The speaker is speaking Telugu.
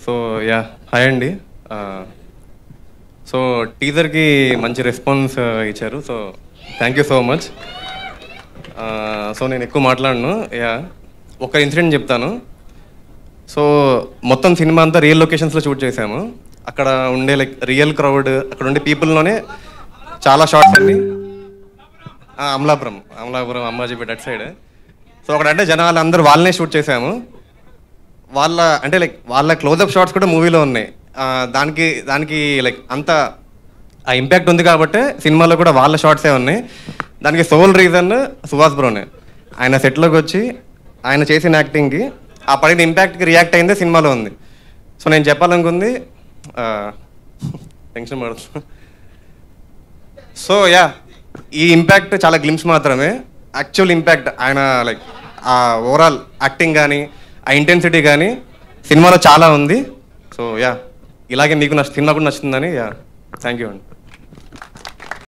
సో యా హాయ్ అండి. సో టీజర్కి మంచి రెస్పాన్స్ ఇచ్చారు. So thank you so much. So నేను ఎక్కువ మాట్లాడను. యా ఒక ఇన్సిడెంట్ చెప్తాను. సో మొత్తం సినిమా అంతా రియల్ లొకేషన్స్లో షూట్ చేసాము. అక్కడ ఉండే లైక్ రియల్ క్రౌడ్, అక్కడ ఉండే పీపుల్లోనే చాలా షార్ట్స్ అన్ని అమలాపురం అంబాజీపేట అటు సైడ్. సో అక్కడ అంటే జనాలు అందరూ వాళ్ళనే షూట్ చేసాము. వాళ్ళ క్లోజప్ షాట్స్ కూడా మూవీలో ఉన్నాయి. దానికి లైక్ అంత ఆ ఇంపాక్ట్ ఉంది కాబట్టి సినిమాలో కూడా వాళ్ళ షార్ట్సే ఉన్నాయి. దానికి సోల్ రీజన్ సుహాస్ బ్రోనే. ఆయన సెట్లోకి వచ్చి ఆయన చేసిన యాక్టింగ్కి ఆ పడిన ఇంపాక్ట్కి రియాక్ట్ అయిందే సినిమాలో ఉంది. సో నేను చెప్పాలనుకుంది టెన్షన్ పడుతుంది. సో యా ఈ ఇంపాక్ట్ చాలా గ్లిమ్స్ మాత్రమే. యాక్చువల్ ఇంపాక్ట్ ఆయన లైక్ ఆ ఓవరాల్ యాక్టింగ్ కానీ ఆ ఇంటెన్సిటీ కానీ సినిమాలో చాలా ఉంది. సో యా ఇలాగే మీకు సినిమా కూడా నచ్చుతుందని యా థ్యాంక్ యూ అండి.